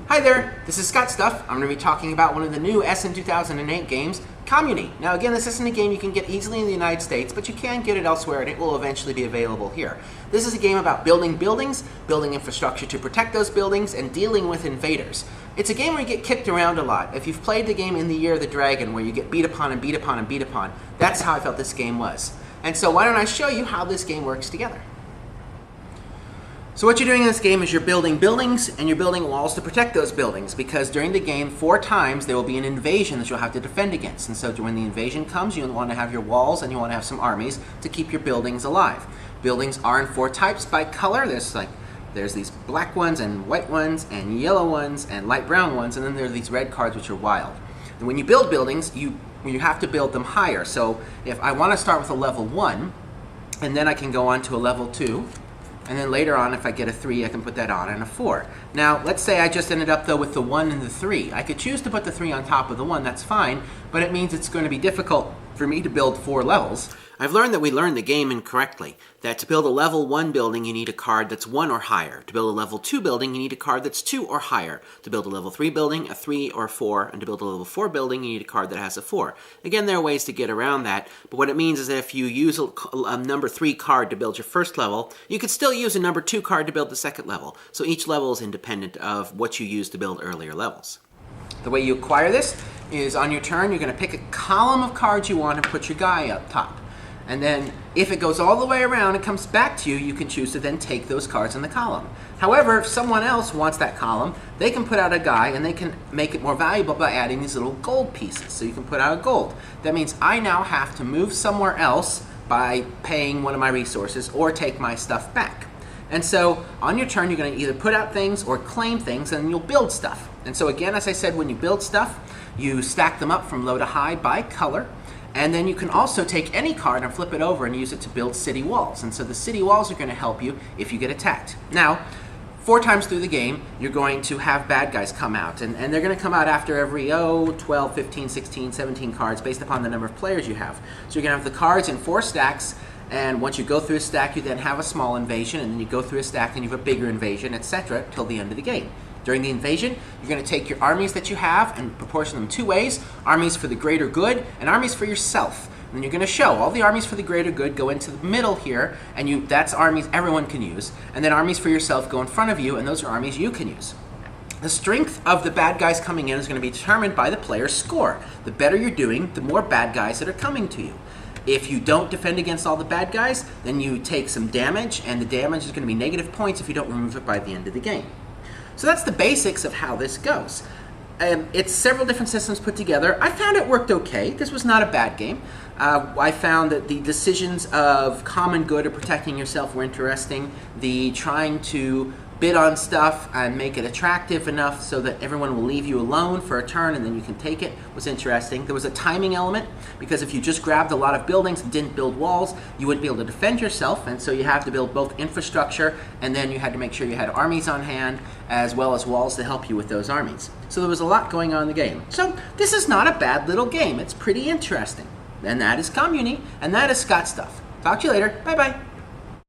Hi there, this is Scott Stuff. I'm going to be talking about one of the new Essen 2008 games, Comuni. Now again, this isn't a game you can get easily in the United States, but you can get it elsewhere and it will eventually be available here. This is a game about building buildings, building infrastructure to protect those buildings, and dealing with invaders. It's a game where you get kicked around a lot. If you've played the game In the Year of the Dragon, where you get beat upon and beat upon and beat upon, that's how I felt this game was. And so why don't I show you how this game works together. So what you're doing in this game is you're building buildings and you're building walls to protect those buildings, because during the game 4 times there will be an invasion that you'll have to defend against. And so when the invasion comes, you'll want to have your walls and you want to have some armies to keep your buildings alive. Buildings are in 4 types by color. There's these black ones and white ones and yellow ones and light brown ones, and then there are these red cards which are wild. And when you build buildings, you have to build them higher. So if I want to start with a level 1, and then I can go on to a level 2, and then later on, if I get a 3, I can put that on, and a 4. Now, let's say I just ended up, though, with the 1 and the 3. I could choose to put the 3 on top of the 1, that's fine, but it means it's going to be difficult for me to build 4 levels. I've learned that we learned the game incorrectly, that to build a level 1 building, you need a card that's 1 or higher. To build a level 2 building, you need a card that's 2 or higher. To build a level 3 building, a 3 or 4, and to build a level 4 building, you need a card that has a 4. Again, there are ways to get around that, but what it means is that if you use a number 3 card to build your first level, you could still use a number 2 card to build the second level. So each level is independent of what you use to build earlier levels. The way you acquire this is on your turn, you're going to pick a column of cards you want and put your guy up top. And then if it goes all the way around and comes back to you, you can choose to then take those cards in the column. However, if someone else wants that column, they can put out a guy and they can make it more valuable by adding these little gold pieces. So you can put out a gold. That means I now have to move somewhere else by paying one of my resources or take my stuff back. And so on your turn, you're going to either put out things or claim things, and you'll build stuff. And so again, as I said, when you build stuff, you stack them up from low to high by color. And then you can also take any card and flip it over and use it to build city walls. And so the city walls are going to help you if you get attacked. Now, 4 times through the game, you're going to have bad guys come out. And they're going to come out after every 12, 15, 16, 17 cards based upon the number of players you have. So you're going to have the cards in 4 stacks. And once you go through a stack, you then have a small invasion. And then you go through a stack and you have a bigger invasion, etc. till the end of the game. During the invasion, you're going to take your armies that you have and proportion them 2 ways: armies for the greater good and armies for yourself. And then you're going to show all the armies for the greater good go into the middle here, and that's armies everyone can use. And then armies for yourself go in front of you, and those are armies you can use. The strength of the bad guys coming in is going to be determined by the player's score. The better you're doing, the more bad guys that are coming to you. If you don't defend against all the bad guys, then you take some damage, and the damage is going to be negative points if you don't remove it by the end of the game. So that's the basics of how this goes. It's several different systems put together. I found it worked okay. This was not a bad game. I found that the decisions of common good or protecting yourself were interesting. The trying to bid on stuff and make it attractive enough so that everyone will leave you alone for a turn and then you can take it was interesting. There was a timing element, because if you just grabbed a lot of buildings and didn't build walls, you wouldn't be able to defend yourself, and so you have to build both infrastructure, and then you had to make sure you had armies on hand as well as walls to help you with those armies. So there was a lot going on in the game. So this is not a bad little game. It's pretty interesting. And that is Comuni, and that is Scott Stuff. Talk to you later. Bye-bye.